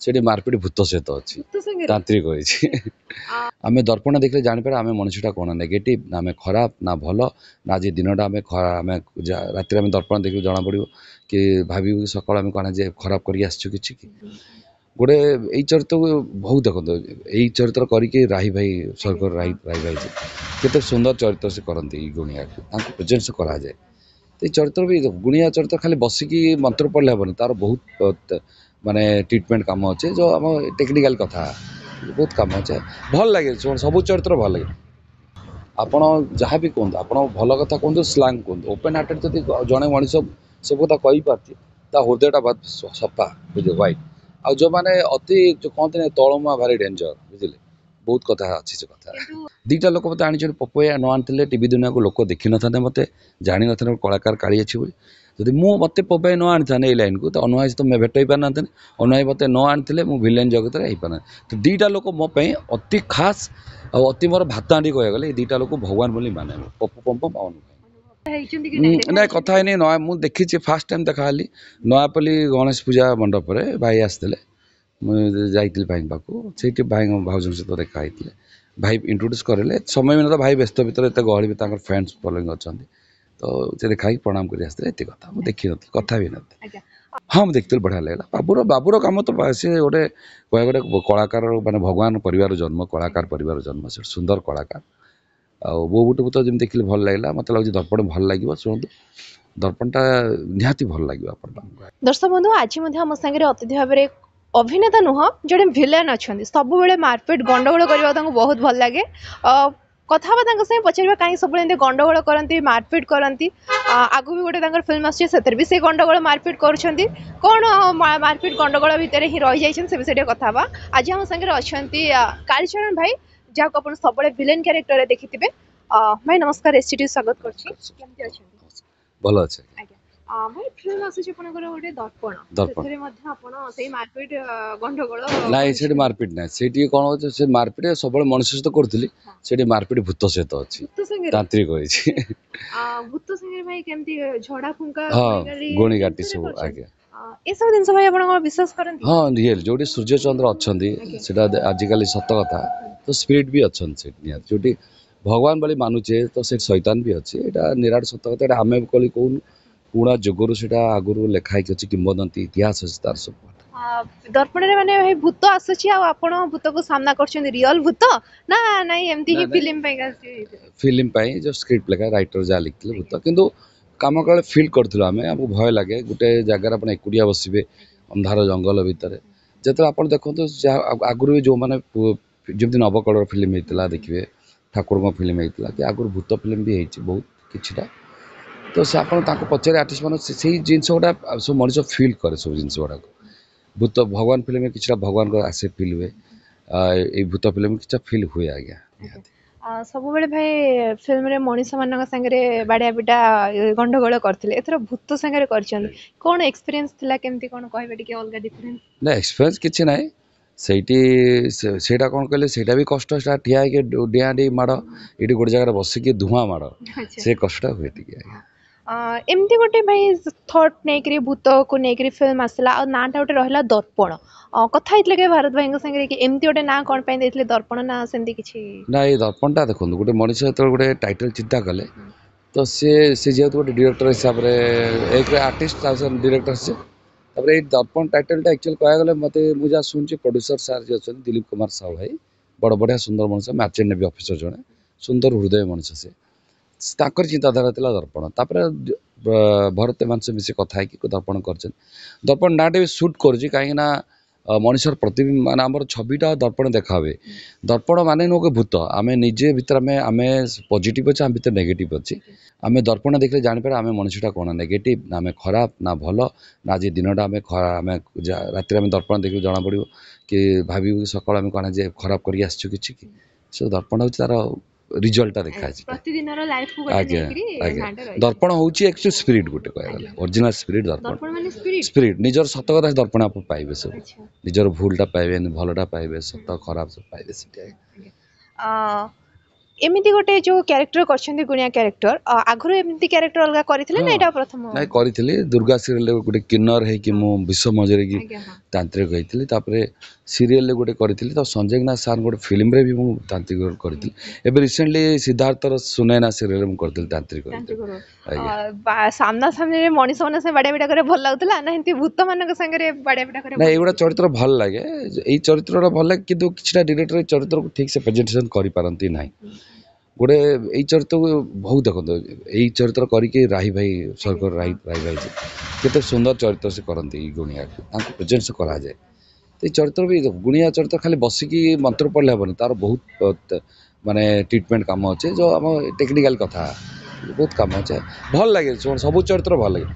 सेठी मारपीट भूत सहित अच्छी तांत्रिक होइछि आम दर्पण देखले जापर आम मनुष्यटा कौन नेगेटिव ना आम खराब ना भल ना आज दिनटा आम आम राति आम दर्पण देख जना पड़ो कि भावी सकाल आम कौन जे खराब कर गोटे यही चरित्र को बहुत देखते यही चरित्र करके राही भाई स्वर्ग राही भाई केते सुंदर चरित्र से करती गुणिया प्रेजेंट से कराए तो चरित्र भी गुणिया चरित्र खाली बसिकी मंत्र पढ़ले हेनी तार बहुत माने ट्रिटमेंट काम अच्छे जो आम टेक्निकल कथा बहुत कम अच्छे भल लगे सब चरित्र भल लगे आपण जहाँ भी कहते आप भल कथा कहतु स्लांग कहतु ओपन हार्टेड जब जड़े मनीष सब कथा कही पार्टी हृदयटा बहुत सफा बुझे व्हाइट आ जो मैंने अति जो कहते तलमुआ भारी डेंजर बुझे बहुत कथा अच्छी से कथा दीटा लोक मत आनी पपया न आनी टीवी दुनिया को लोक देखी न था मत जानी न कलाकार काली अच्छी बोली जदि मु मत पपया न आनी था लाइन को तो अनुहाई तो मैं भेट हो पार ना अनुहाई मत न आनी मु भिलेन जगत में हो पार तो दीटा लोक मो अति खास और अति मोर भात हांडी कह गले दीटा लोक भगवान बोली माने पप्पू पंप ना कथा है नया मुझे देखी फास्ट टाइम देखाली नयापल्ली गणेश पूजा मंडप भाई आसते मुझे भाई पाक से भाई भाज सहित देखाई भाई इंट्रोड्यूस करें समय भी ना भाई व्यस्त भितर एत गहली फ्रेंड्स फॉलोइंग अच्छा तो से देखा प्रणाम कर कथा मुझे देखी नी कथा भी ना हाँ मुझे देखती बढ़िया लगा बाबूर कम तो सी गोटे कह गोटे कलाकार माने भगवान परिवार जन्म कलाकार परिवार जन्म से सुंदर कलाकार वो बुट तो जमी देखिए भल लगे मत लगे दर्पण भल लगे शुणु दर्पणटा निहाती भल लगे दर्शक बंधु आज आम सागर अतिथि भाव में अभिनेता नुह जो भिलेन अच्छा सब मारपीट गंडगोल करने बहुत भल लगे कथा संगे पचार कहीं सब गंडगोल करती मारपीट करती आगु भी गोटे फिल्म आसर भी से गंडगोल मारपीट कर कौन मारपीट गंडगोल भितर ही रही जाइए से विषय कथा आज आम सागर अच्छा कालीचरण भाई जहाँ आप सब विलेन क्यारेक्टर देखी भाई नमस्कार एसटीटी स्वागत कर भल अच्छे भाई फिल्म आसुची आपनकर गोटे दर्पण सेतरे मध्ये आपण सेही मारपीट गंडगोल नाही सेठी मारपीट नाही सेठी कोन होचे से मारपीट सबले मनुष्य सहित करथली सेठी मारपीट भूत सहित अछि तांत्रिक होइछि भूत संगे भाई केमती झड़ा फुंका गोणी गाटी सब आगे ए सब दिन भाई आपण विश्वास करंती हां रियल जोडी सूर्य चंद्र अछंती सेटा आजिकली सत कथा तो स्पिरिट भी अछंती सेठी जोडी भगवान बली मानुचे तो से शैतान भी अछि एटा निराट सत कथा एटा हमें कली कोन पुणा जुगुरु सेटा आगुरु लेखाई कि किंवदंती इतिहास अछि तार सब दर्पण रे माने भाई भूत आसुची आ आपण भूत को सामना करछन रियल भूत ना नाही एमती ही फिल्म पे फिल्म पे जो स्क्रिप्ट लेखा राइटर जा लिखले भूत किंतु काम काले फील करथलो हमें हमको भय लागे गुटे जगह अपन एकुडिया बसिबे अंधार जंगल भितर जते आपण देखंतो आगुरु जो माने जेमति नवकलर फिल्म हेतला देखिबे ठाकुर को फिल्म हेतला कि आगुरु भूत फिल्म भी हेछि बहुत किछिटा तो से आप पचारे आर्टिस्ट मान से जिनस गुड़ा सब मनीष फिल करे सब जिन गुड़ा भूत भगवान फिल्म में किसी भगवान को आसे फिल हुए ये भूत फिल्म कि फिल हुए आज्ञा सब भाई फिल्म रे मनीष मान संगे बाड़िया पिटा गंडगोल करथिले एथर भूत संगे करछन कोन एक्सपीरियंस थिला केमती कोन कहबे टिके अलगा डिफरेंस ना एक्सपीरियंस किछि नाही सेटा कौन कहले सेटा भी कष्ट ठिया के डिया डी माड़ ये गोटे जगह बसिकी धुआं माड़ से कष्ट हुए टिके एमती गोटे भाई थॉट नेकरी भूत को नेकरी फिल्म आसला और नाटा गोटे रहिला दर्पण कथा हितले के भारत भाई संगे कि एमती गोटे ना कोन पय देथिले दर्पण ना सेंती किछि ना ये दर्पणटा देखो गोटे मनीष तो गोटे टाइटल चिंता कले तो से जेहेतु गोटे डायरेक्टर हिसाब रे एक आर्टिस्ट डायरेक्टर से तापर ये दर्पण टाइटलटा एक्चुअली कह गले मते मुझे सुनछि प्रोड्यूसर सर जे अछन दिलीप कुमार साहू भाई बड़ बढ़िया सुंदर मनुष्य मैचेंट नेवी ऑफिसर जने सुंदर हृदय मनुष्य से ताकर चिंताधारा थिला दर्पण तापर भरत मान से मिसे कथा कि दर्पण करछन दर्पण नाटे भी शूट करछि काहे ना मनुष्यर प्रतिबिंब मान हमर छविटा दर्पण देखावे दर्पण माने नो के भूत आमे निजे भीतर आमे पॉजिटिव अछि आमे भीतर नेगेटिव अछि आमे दर्पण देखले जानि पारे आमे मनुष्यटा कोन नेगेटिव ना आमे खराब ना भल ना आज दिनटा आमे राति आमे दर्पण देखि जना पड़िबो कि भावी सकाल आमे कोन जे खराब करि आछछु किछि कि सो दर्पण होछि तार रिजल्टटा देखा प्रतिदिन रो लाइफ को दर्पण होची एक्चुअली स्पिरिट गोटे कह गले ओरिजिनल स्पिरिट दर्पण माने स्पिरिट निजर सत कथा दर्पण आप पाइबे सब निजर भूलटा पाइबे भलटा पाइबे सत खराब सब पाइबे सेटा एमती गोटे जो क्यारेक्टर करछन्ती गुणिया क्यारेक्टर आगुरु एमती क्यारेक्टर अलगा करथिले ना हाँ एटा प्रथम नाଇଁ କରିଥିଲି ଦୁର୍ଗା ସିରିଏଲରେ ଗୋଟେ କିନ୍ନର ହେଇକି ମୁଁ ବିଶ୍ୱ ମଝିରେ କି आज्ञा हाँ ତାନ୍ତ୍ରିକ ହେଇଥିଲି ତାପରେ ସିରିଏଲରେ ଗୋଟେ କରିଥିଲି ତ ସଞ୍ଜୟ ନାଥ ସାର୍ ଗୋଟେ ଫିଲ୍ମରେ ବି ମୁଁ ତାନ୍ତ୍ରିକ ରୋଲ୍ କରିଥିଲି ଏବେ ରିସେଣ୍ଟଲି ସିଦ୍ଧାର୍ଥର ସୁନैନା ସିରିଏଲରେ ମୁଁ କରିଥିଲି ତାନ୍ତ୍ରିକ तांत्रिक ହେଇଥିଲି रोल ଆଜ୍ଞା सामना सामने मनीष मन से बाड़िया बिड़ा करे भल लागुतला ना एमती भूत मानक संगे बाड़िया बिड़ा करे ନା भल ଏଇଗୁଡ଼ା ଚରିତ୍ର ଭଲ ଲାଗେ ଏଇ ଚରିତ୍ରଟା ଭଲ ଲାଗେ କିନ୍ତୁ କିଛିଟା ଡିରେକ୍ଟର ଏଇ ଚରିତ୍ରକୁ ଠିକ୍ ସେ ପ୍ରେଜେଣ୍ଟେସନ୍ କରିପାରନ୍ତି ନାହିଁ ଗୋଟେ ଏଇ ଚରିତ୍ରକୁ ବହୁତ ଦେଖନ୍ତୁ ଏଇ ଚରିତ୍ର କରିକି ରାହି ଭାଇ ସରକାର ରାହି ରାହି ଭାଇ କେତେ ସୁନ୍ଦର ଚରିତ୍ର ସେ କରନ୍ତି ଏଇ ଗୁଣିଆକୁ ତାଙ୍କୁ ପ୍ରେଜେଣ୍ଟ କରାଯାଏ ତ ଏଇ ଚରିତ୍ର ବି ଗୁଣିଆ ଚରିତ୍ର ଖାଲି ବସିକି ମନ୍ତ୍ର ପଢ଼ିଲେ ହେବନି ତାର ବହୁତ ମାନେ ଟ୍ରିଟମେଣ୍ଟ କାମ ଅଛି ଯେଉଁ ଆମ ଟେକ୍ନିକାଲ କଥା ବହୁତ କାମ ଅଛି ଭଲ ଲାଗେ ସବୁ ଚରିତ୍ର ଭଲ ଲାଗେ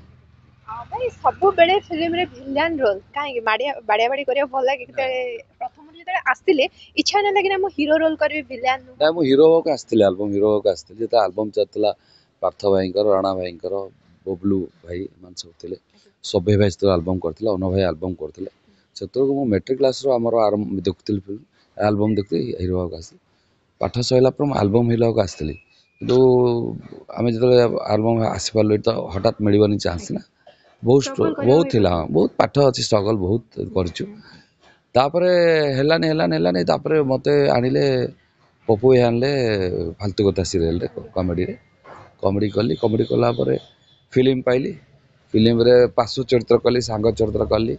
भाई सब बेले फिल्म रे विलेन रोल काहे बाड़िया बाड़िया बाड़ी करिया भल लागे केते प्रथम जेते आस्तिले इच्छा न लागे ना मो हीरो रोल करबे विलेन ନାଇଁ ମୁଁ ହିରୋ ହବାକୁ ଆସିଥିଲି ଆଲବମ୍ ହିରୋ ହବାକୁ ଆସିଥିଲି ଯେତେବେଳେ ଆଲବମ୍ ଚାଲିଥିଲା ପାର୍ଥ ଭାଇଙ୍କର ରାଣା ଭାଇଙ୍କର ବବଲୁ ଭାଇ ଏମାନେ ସବୁ ଥିଲେ ସଭ୍ୟ ଭାଇ ସେତେବେଳେ ଆଲବମ୍ କରିଥିଲେ ଅନ ଭାଇ ଆଲବମ୍ କରୁଥିଲେ ସେତେବେଳକୁ ମୁଁ ମେଟ୍ରିକ୍ କ୍ଲାସ୍ରୁ ଆମର ଦେଖୁଥିଲି ଫିଲ୍ମ ଆଲବମ୍ ଦେଖୁଥିଲି ହିରୋ ହବାକୁ ଆସିଥିଲି ପାଠ ସରିଲା ପରେ ମୁଁ ଆଲବମ୍ ହିରୋ ହବାକୁ ଆସିଥିଲି କିନ୍ତୁ ଆମେ ଯେତେବେଳେ ଆଲବମ୍ ଆସିପାରିଲୁ ତ ହଠାତ୍ ମିଳିବନି ଚାନ୍ସ ନା ବହୁତ ବହୁତ ଥିଲା ହଁ ବହୁତ ପାଠ ଅଛି ଷ୍ଟ୍ରଗଲ୍ ବହୁତ କରିଛୁ ତାପରେ ହେଲାନି ତାପରେ ମୋତେ ଆଣିଲେ ପପୁ ଭାଇ ଆଣିଲେ ଫାଲତୁ କଥା ସିରିଏଲରେ କମେଡ଼ିରେ କମେଡ଼ି କଲା ପରେ ଫିଲ୍ମ ପାଇଲି ଫିଲ୍ମରେ ପାଶୁ ଚରିତ୍ର କଲି ସାଙ୍ଗ ଚରିତ୍ର କଲି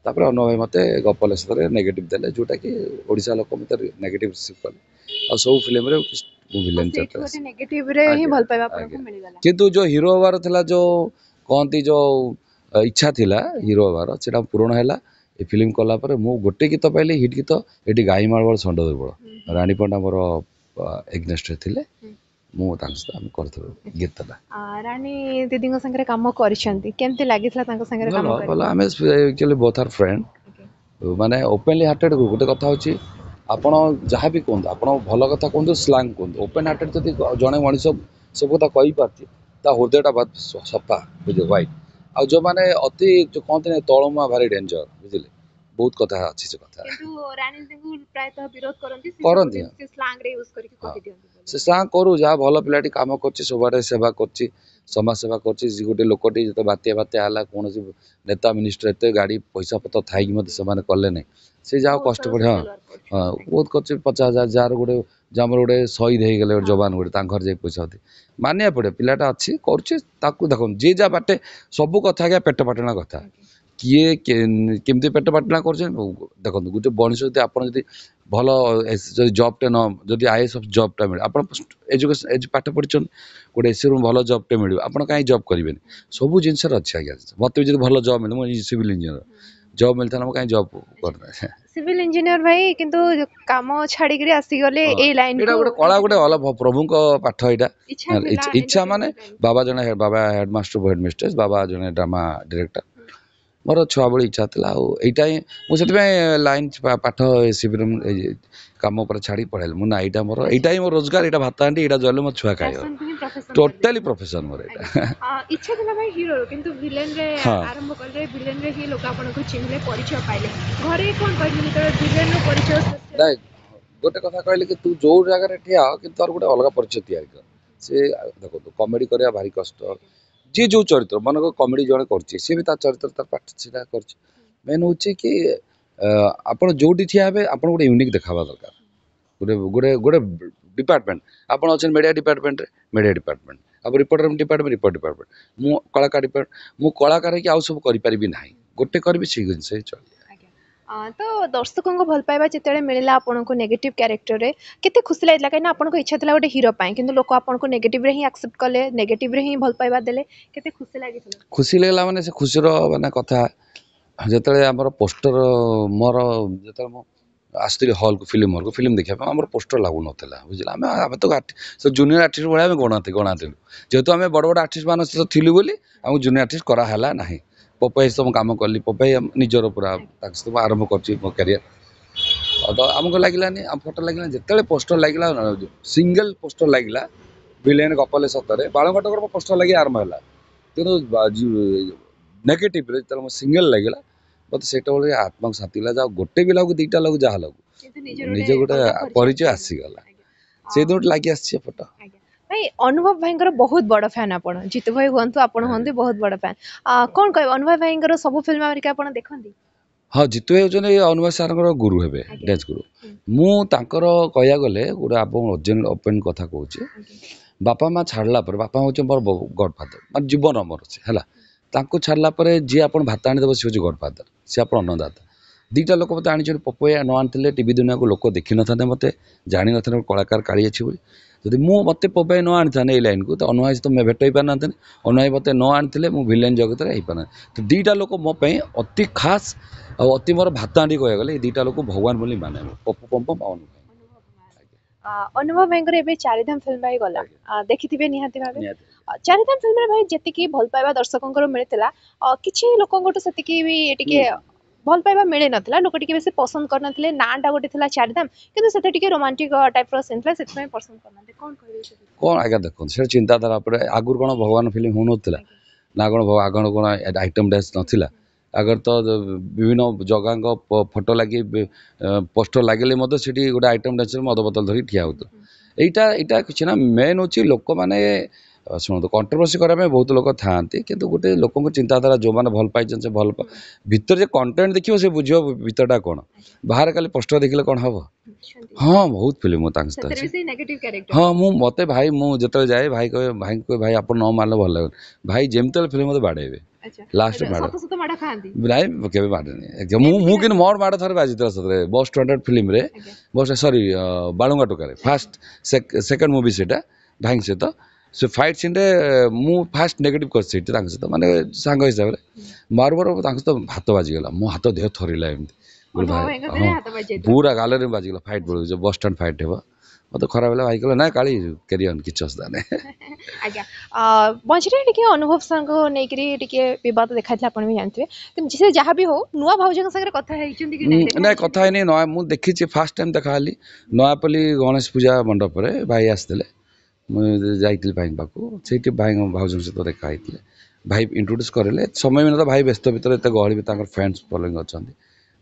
ତାପରେ ଅନୁ ଭାଇ ମୋତେ ଗପଲେଶରେ ନେଗେଟିଭ୍ ଦେଲେ ଯେଉଁଟାକି ଓଡ଼ିଶା ଲୋକ ମୋତେ ନେଗେଟିଭ୍ ରିସିଭ୍ କଲେ ଆଉ ସବୁ ଫିଲ୍ମରେ ମୁଁ ଭିଲେନ୍ ଚରିତ୍ର गोटे नेगेटिव रे ही ଆଜ୍ଞା भल पाइबा आपन ଆଜ୍ଞା को मिल गला କିନ୍ତୁ ଯେଉଁ ହିରୋ ହବାର ଥିଲା ଯେଉଁ କହନ୍ତି ଯେଉଁ ଇଚ୍ଛା ଥିଲା ହିରୋ ହବାର ସେଇଟା ପୂରଣ ହେଲା ଏ ଫିଲ୍ମ କଲା ପରେ ମୁଁ ଗୋଟେ ଗୀତ ପାଇଲି ହିଟ୍ ଗୀତ ଏଠି ଗାଈ ମାଳବଳ ଷଣ୍ଢ ଦୁର୍ବଳ ରାଣୀ ପଣ୍ଡା ମୋର ଏଗନେଷ୍ଟରେ ଥିଲେ ମୁଁ ତାଙ୍କ ସହିତ ଆମେ କରିଥିଲୁ ଗୀତଟା रानी दीदी संगे काम करिसंती केमती लागितला तांको संगे काम ଭଲ करि ଭଲ ଆମେ ଆକ୍ଚୁଆଲି ବୋଥ୍ ଆର୍ ଫ୍ରେଣ୍ଡ ମାନେ ଓପେନଲି ହାର୍ଟେଡ୍ ଗୋଟେ କଥା ହେଉଛି ଆପଣ ଯାହା ବି କୁହନ୍ତୁ ଆପଣ ଭଲ କଥା କୁହନ୍ତୁ ସ୍ଲାଙ୍ଗ କୁହନ୍ତୁ ଓପେନ୍ ହାର୍ଟେଡ୍ ଯଦି ଜଣେ ମଣିଷ ସବୁ କଥା କହିପାରୁଛି ତା ହୃଦୟଟା ବହୁତ ସଫା ବୁଝିଲେ ହ୍ୱାଇଟ୍ ଆଉ ଯେଉଁମାନେ ଅତି ଯେଉଁ କହନ୍ତିନି ତଳମୁଆ ଭାରି ଡେଞ୍ଜର ବୁଝିଲେ ବହୁତ କଥା ଅଛି ସେ କଥା किंतु रानी दीदी प्रायतः विरोध करंती କରନ୍ତି से स्लैंग रे यूज करके ହଁ कहि दियंती ସେ ସାଙ୍ଗ କରୁ ଯାହା ଭଲ ପିଲାଟି କାମ କରୁଛି ସବୁଆଡ଼େ ସେବା କରୁଛି ସମାଜ ସେବା କରୁଛି ଗୋଟେ ଲୋକଟି ଯେତେ ବାତ୍ୟା ହେଲା କୌଣସି ନେତା ମିନିଷ୍ଟର ଏତେ ଗାଡ଼ି ପଇସା ପତ୍ର ଥାଇକି ମଧ୍ୟ ସେମାନେ କଲେ ନାହିଁ ସେ ଯାହା କଷ୍ଟ ପଡ଼େ ହଁ ହଁ ବହୁତ କରୁଛି 50,000 ଯାହାର ଗୋଟେ ଆମର ଗୋଟେ ଶହୀଦ ହେଇଗଲେ ଗୋଟେ ଯବାନ ଗୋଟେ ତାଙ୍କ ଘରେ ଯାଇ ପଇସା ଅଛି ମାନିବାକୁ ପଡ଼ିବ ପିଲାଟା ଅଛି କରୁଛି ତାକୁ ଦେଖନ୍ତୁ ଯିଏ ଯାହା ବାଟେ ସବୁ କଥା ଆଜ୍ଞା ପେଟ ପାଟଣା କଥା କିଏ କେମିତି ପେଟ ପାଟଣା କରୁଛନ୍ତି ଦେଖନ୍ତୁ ଗୋଟେ ମଣିଷ ଯଦି ଆପଣ ଯଦି ଭଲ ଯଦି ଜବ୍ଟେ ଯଦି ଆଇଏଏସ୍ ଜବ୍ଟା ମିଳେ ଆପଣ ଏଜୁକେସନ୍ ପାଠ ପଢ଼ିଛନ୍ତି ଗୋଟେ ଏସିରୁ ଭଲ ଜବ୍ଟେ ମିଳିବ ଆପଣ କାହିଁ ଜବ୍ କରିବେନି ସବୁ ଜିନିଷରେ ଅଛି ଆଜ୍ଞା ମୋତେ ବି ଯଦି ଭଲ ଜବ୍ ମିଳେ ମୁଁ ସିଭିଲ୍ ଇଞ୍ଜିନିୟର ଜବ୍ ମିଳିଥାନ୍ତା ମୁଁ କାହିଁ ଜବ୍ କରିଥାଏ सिविल इंजीनियर भाई किंतु काम छाड़ी करी आसी गले ए लाइन ଏଇଟା को ଗୋଟେ କଳା ଗୋଟେ ଭଲ ପ୍ରଭୁଙ୍କ ପାଠ ଏଇଟା इच्छा थिला ଇଚ୍ଛା ମାନେ ବାବା ଜଣେ ବାବା ହେଡ଼ମାଷ୍ଟର ହେଡ଼ମିଷ୍ଟ୍ରେସ୍ ବାବା ଜଣେ ଡ୍ରାମା ଡିରେକ୍ଟର ମୋର ଛୁଆବେଳେ ଇଚ୍ଛା ଥିଲା ଆଉ ଏଇଟା ହିଁ ମୁଁ ସେଥିପାଇଁ ଲାଇନ୍ ପାଠ ସିଭିଲ୍ କାମ ଉପରେ ଛାଡ଼ି ପଳାଇଲି ମୁଁ ନା ଏଇଟା ମୋର ଏଇଟା ହିଁ ମୋର ରୋଜଗାର ଏଇଟା ଭାତ ହାଣ୍ଡି ଏଇଟା ଜଲେ ମୋ ଛୁଆ ଖାଇବ पैशन को ही प्रोफेशन ଟୋଟାଲି ପ୍ରଫେସନ୍ ମୋର ଏଇଟା इच्छा थिला भाई हीरो किंतु विलेन रे ହଁ आरंभ करले विलेन रे ही लोक आपन को चिन्हले परिचय पाइले घरे कोन कहली तो विलेन रो परिचय ନାଇଁ ଗୋଟେ କଥା କହିଲେ କି ତୁ ଯୋଉ ଜାଗାରେ ଠିଆ ହ କିନ୍ତୁ ତାର ଗୋଟେ ଅଲଗା ପରିଚୟ ତିଆରି କର ସେ ଦେଖନ୍ତୁ କମେଡ଼ି କରିବା ଭାରି କଷ୍ଟ ଯିଏ ଯୋଉ ଚରିତ୍ର ମନେକର କମେଡ଼ି ଜଣେ କରୁଛି ସିଏ ବି ତା ଚରିତ୍ର ତାର ପାଠ ସେଟା କରୁଛି ମେନ୍ ହେଉଛି କି ଆପଣ ଯୋଉଠି ଠିଆ ହେବେ ଆପଣ ଗୋଟେ ୟୁନିକ୍ ଦେଖାବା ଦରକାର ଗୋଟେ ଗୋଟେ ଡିପାର୍ଟମେଣ୍ଟ ଆପଣ ଅଛନ୍ତି ମିଡ଼ିଆ ଡିପାର୍ଟମେଣ୍ଟରେ ମିଡ଼ିଆ ଡିପାର୍ଟମେଣ୍ଟ ଆଉ ରିପୋର୍ଟର ଡିପାର୍ଟମେଣ୍ଟ ରିପୋର୍ଟ ଡିପାର୍ଟମେଣ୍ଟ ମୁଁ କଳାକାର ଡିପାର୍ଟମେଣ୍ଟ ମୁଁ କଳାକାର ହେଇକି ଆଉ ସବୁ କରିପାରିବି ନାହିଁ ଗୋଟେ କରିବି ସେଇ ଜିନିଷ ହିଁ ଚଳିବ तो दर्शकों भल पाइबा जिते मिलला आपको नेगेटिव क्यारेक्टर रे केते खुशी लागला कहीं आपको इच्छा था गोटे हीरो पाई किंतु लोक आपको नेगेटिव रे ही एक्सेप्ट कले नेगेटिव रे ही भल पाइबा देले केते खुशी लागिଥିଲା ଖୁସି ଲାଗିଲା ମାନେ ସେ ଖୁସିର ମାନେ କଥା ଯେତେବେଳେ ଆମର ପୋଷ୍ଟର ମୋର ଯେତେବେଳେ ମୁଁ ଆସିଥିଲି ହଲ୍କୁ ଫିଲ୍ମ ଦେଖିବା ପାଇଁ ଆମର ପୋଷ୍ଟର ଲାଗୁନଥିଲା ବୁଝିଲା ଆମେ ତ ସେ ଜୁନିୟର ଆର୍ଟିଷ୍ଟ ଭଳିଆ ଆମେ ଗଣାଥିଲୁ ଯେହେତୁ ଆମେ ବଡ଼ ବଡ଼ ଆର୍ଟିଷ୍ଟ ମାନଙ୍କ ସହିତ ଥିଲୁ ବୋଲି ଆମକୁ ଜୁନିୟର ଆର୍ଟିଷ୍ଟ କରାହେଲା ନାହିଁ ପପାଇ ସହିତ ମୁଁ କାମ କଲି ପପାଇ ନିଜର ପୁରା ତାଙ୍କ ସହିତ ମୁଁ ଆରମ୍ଭ କରିଛି ମୋ କ୍ୟାରିୟର ତ ଆମକୁ ଲାଗିଲାନି ଆମ ଫଟୋ ଲାଗିଲାନି ଯେତେବେଳେ ପୋଷ୍ଟର ଲାଗିଲା ସିଙ୍ଗଲ ପୋଷ୍ଟର ଲାଗିଲା ଭିଲେନ ଗପଲେ ସତରେ ବାଳଙ୍କଟକର ପୋଷ୍ଟର ଲାଗି ଆରମ୍ଭ ହେଲା କିନ୍ତୁ ନେଗେଟିଭରେ ଯେତେବେଳେ ମୋ ସିଙ୍ଗଲ ଲାଗିଲା ମୋତେ ସେତେବେଳେ ଆତ୍ମାକୁ ଶାନ୍ତି ଲାଗିଲା ଯାହା ଗୋଟେ ବି ଲାଗୁ ଦୁଇଟା ଲାଗୁ ଯାହା ଲାଗୁ ନିଜେ ଗୋଟେ ପରିଚୟ ଆସିଗଲା से दिन लगी आसी फोटो भाई अनुभव भाईଙ୍କର ବହୁତ ବଡ଼ ଫ୍ୟାନ୍ ଆପଣ ଜିତୁ ଭାଇ ହୁଅନ୍ତୁ ଆପଣ ହୁଅନ୍ତୁ ବହୁତ ବଡ଼ ଫ୍ୟାନ୍ କ'ଣ କହିବେ ଅନୁଭବ ଭାଇଙ୍କର ସବୁ ଫିଲ୍ମ ହେରିକା ଆପଣ ଦେଖନ୍ତି हाँ जितु भाई होचने अनुवाद सार गुरु हे डांस गुरु मु तांकर कहया गले गोटे आप ओरिजिनल ओपन कथा कहूँ बापा माँ छाड़ला पर बापा हूँ मोर गडफादर माने जीवन अमर से है छाड़ला जी आप भात आनीदेव सी हूँ गडफादर सी आप अन्नदाता दुईटा लोक मत आनी पपया न आनी टीवी दुनिया को लोक देखी न था मत जानी न कलाकार काली अच्छी बोली जदि मु मत पपया न आनी था ये लाइन को तो अनुभाई तो भेट हो पार ना अनुभाई मत न आनी मु भिलेन जगत में हो पार तो दुईटा लोक मो अति खास और अति मोर भात आंटी कह गले दुईटा लोक भगवान बोली माने पप्पू पम्पम अनुभव भाईଙ୍କର ଏବେ ଚାରିଧାମ ଫିଲ୍ମ ଭାଇ ଗଲା ଦେଖିଥିବେ ନିହାତି ଭାବେ ଚାରିଧାମ ଫିଲ୍ମରେ ଭାଇ ଯେତିକି ଭଲ ପାଇବା ଦର୍ଶକଙ୍କର ମିଳିଥିଲା କିଛି ଲୋକଙ୍କଠୁ ସେତିକି ବି ଟିକେ ଭଲ ପାଇବା ମିଳି ନଥିଲା ଲୋକ ଟିକେ ବେଶୀ ପସନ୍ଦ କରିନଥିଲେ ନାଁଟା ଗୋଟେ ଥିଲା ଚାରିଧାମ କିନ୍ତୁ ସେତେ ଟିକେ ରୋମାଣ୍ଟିକ ଟାଇପ୍ର ସିନ୍ ଥିଲା ସେଥିପାଇଁ ପସନ୍ଦ କରିନାହାନ୍ତି କ'ଣ କହିବେ କ'ଣ ଆଜ୍ଞା ଦେଖନ୍ତୁ ସେଟା ଚିନ୍ତାଧାରା ଉପରେ ଆଗରୁ କ'ଣ ଭଗବାନ ଫିଲ୍ମ ହେଉନଥିଲା ନା କ'ଣ ଆଗରୁ କ'ଣ ଆଇଟମ୍ ଡ୍ୟାନ୍ସ ନଥିଲା अगर तो विभिन्न जगह फोटो लगे पोस्टर लगे से गोटे आइटम डांस मद बोतल धरी ठिया होता यहाँ किसी ना मेन हूँ लोक मैंने शुणु कंट्रोवर्सी करने बहुत लोग था कि गोटे लोक चिंताधारा जो मैंने भल पाई से भल भीतर जो कंटेंट देखिए से बुझ भीतरटा कौन बाहर खाली पोस्टर देखिले कौन हम हाँ बहुत फिल्म हाँ मु मत भाई मुझे जाए भाई कहे भाई आप न मारे भल लगे भाई जमी फिल्म मत बाड़े लास्ट नाई बाड़े कि मोर माड़ थे बाजी सतरे बस 200 फिल्म रे बस सॉरी बालुंगा टोकार फास्ट सेकंड मूवी से भाई सहित से फाइट सीन रे मु फास्ट नेगेटिव कर सहित माने सांग हिसाब से मार बार सहित हाथ बाजीगला मो हाथ देह थरला एमती पूरा गाल में बाजीगला फाइट बोल बस स्टैंड फाइट हे मत खराब है भाई कहला ना काली कैरियन किछ असदा नै आज्ञा मझिरे टिके अनुभव संग नेकरी टिके विवाद देखाइतला आपण भी जानथिबे कि जिसे जहाँ भी हो नुआ भाउजन संगे कथा हेइचंदी कि नै कथा हे नै नया मु देखि छी फर्स्ट टाइम देखाली नयापल्ली गणेश पूजा मंडप रे भाई आस्थिले मु जाइतली भाई पाखु सेठी भाई भाउजन से तो देखा हितले भाई इंट्रोड्यूस करले समय में तो भाई व्यस्त भीतर एते गहली भी ताकर फ्रेंड्स फॉलोइंग अछंती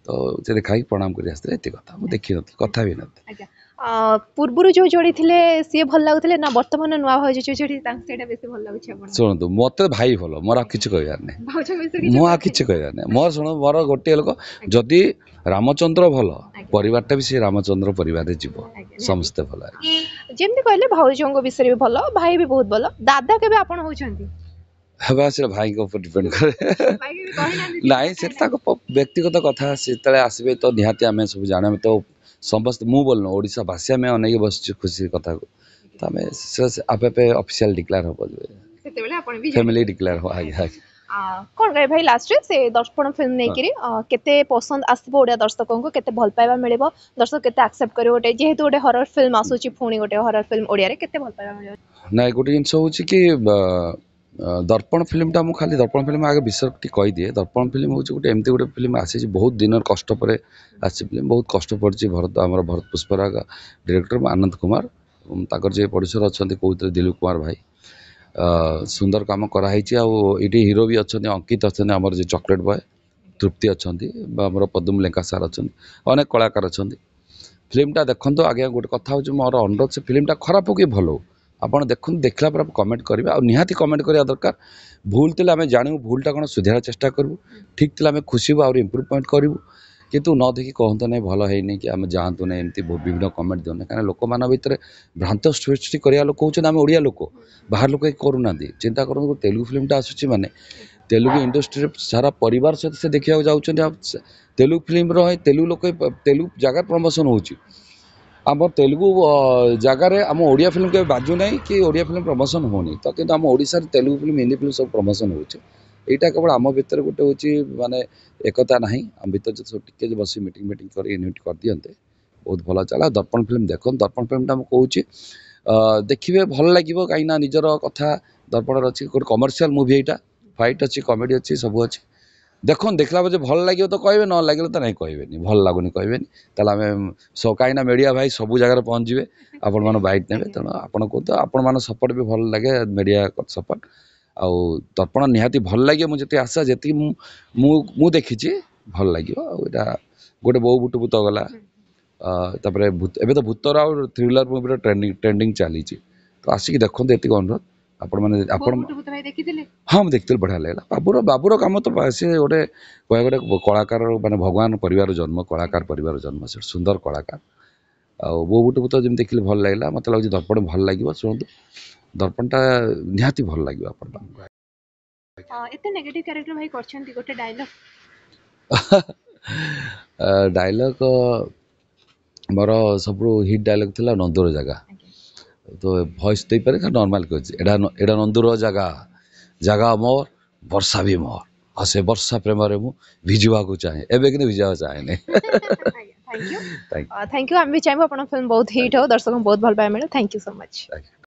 तो से देखाई प्रणाम करी आस्थिले एते कथा मु देखि नथि कथा भी नथि आज्ञा पूर्व जो जोड़ी थे सी भल लगुले ना वर्तमान नुआ भाई जो जोड़ी बेसी भल लगुच शुणु मत भाई भल मोर किसी कहबार नहीं मु किसी कहबार नहीं मोर शुण मोर गोटे लोक जदि रामचंद्र भल परिवारटा भी से रामचंद्र परिवार जीव समस्ते भल जमी कहले भाउजों विषय भी भल भाई भी बहुत भल दादा के आपण होउछंती से भाई के ऊपर डिपेंड करे नाई से व्यक्तिगत कथा से आसबे तो निहाती आम सब जाने तो समस्त मु बोलनो ओडिशा भाषा में अनेक बस खुशी कथा को तो हमें आपे पे ऑफिशियल डिक्लेयर हो सेतेबेले आपण भी फैमिली डिक्लेयर हो आगे कोन गए भाई लास्ट रे से दर्पण फिल्म नै करी केते पसंद आसबो ओडिया दर्शकों को केते भल पाइबा मिलेबो दर्शक केते एक्सेप्ट करियो ओटे जेहेतु ओटे हॉरर फिल्म आसुची फुणी ओटे हॉरर फिल्म ओडिया रे केते भल पाइबा मिलेबो ना गोटे जिंस होची कि दर्पण फिल्म टा मु खाली दर्पण फिल्म आगे विषय कही दिए दर्पण फिल्म हूँ गोटे एमती गोटे फिल्म आसी बहुत दिन कष्ट पर आसी फिल्म बहुत कष्ट पड़ी भरत आम भरत पुष्पराग डायरेक्टर आनंद कुमार ताकर जे प्रोड्यूसर अच्छा कहते दिलीप कुमार भाई सुंदर काम कराई ये हीरो भी अच्छा अंकित अच्छा आम जो चॉकलेट बॉय तृप्ति अच्छा आम पदम लेंका सार अच्छा अनेक कलाकार अच्छा फिल्मटा देखो आगे गोटे कथा हूँ मोर अनुरोध से फिल्मटा खराब हो कि भल हो आपड़ देखो देखला पर कमेंट करेंगे और निहाती कमेंट करा दरकार भूल थे आम जानू भूलटा कौन सुधार चेष्टा करूँ ठीक थे आम खुशी और इम्प्रुवमेंट करूँ किंतु न देखी कहतु ना भल है कि आम जातु ना एमती विभिन्न कमेंट दिने कहीं लोक मान भर भ्रांत सृष्टि करा लोक होते आम ओडिया लोक बाहर लोक करूना चिंता करूँ तेलुगु फिल्मटा आसूँ माने तेलुगु इंडस्ट्री सारा परिवार सहित से देखा जाऊँ तेलुगु फिल्म तेलुगु लोक तेलुगु जगह प्रमोशन हो आम तेलुगु जगार आम ओडिया फिल्म के बाजू ना कि ओडिया फिल्म प्रमोशन होनी तो कि आम ओडिशा तेलुगु फिल्म हिंदी फिल्म सब प्रमोशन होटा केवल आम भितर गोटे हूँ माने एकता ना आम भर जो टे बस मीटिंग कर यूनिट कर दिखते बहुत भल चला दर्पण फिल्म देख दर्पण फिल्मटा मुझे कहूँ देखिए भल लगे कहीं निजर कथा दर्पण अच्छी गोटे कमर्शियल मूवी यहाँ फाइट अच्छी कमेडी अच्छी सब अच्छी देख देखला बजे भल लगे तो कहे न लगे तो नहीं कहे भल लगुनि कहे आम कहीं मीडिया भाई सब जगह पहुँचे आपण मैंने बाइट ने तेणु आपड़ कहते आपण मान सपोर्ट भी भल लगे मीडिया सपोर्ट आउ दर्पण निहाती भल लगे मुझे आशा जी मु देखी भल लगे गोटे बो बुटु बुत गला तापर एबे तो भूतर आ थ्रिलर मूवी ट्रेंडिंग चली तो आसिक देखते ये अनुरोध आपण मैंने हाँ मुझे देखते बढ़िया लगा बाबूर कम तो सी गोटे कह गोटे कलाकार माने भगवान परिवार जन्म कलाकार परिवार जन्म से सुंदर कलाकार बो बुट भूत जमी देखिले भल लगे मत लगे दर्पण भल लगे शुणु दर्पणटा निहाती भल लगे आप एते नेगेटिव कैरेक्टर भाई करछंती गोटे डायलॉग डायलॉग मोर सब हिट डायलॉग थिला नंदुर जगह तो वॉइस दे पारे नॉर्मल कहछि एडा नंदुर जगह जगह मोर वर्षा भी मोर आ से वर्षा प्रेम रे मु भिजुवा को चाहे एबे कि भिजुवा चाहे नै थैंक यू हम भी चाहबो अपन फिल्म बहुत हिट हो दर्शक बहुत भल पाए मिले थैंक यू सो मच।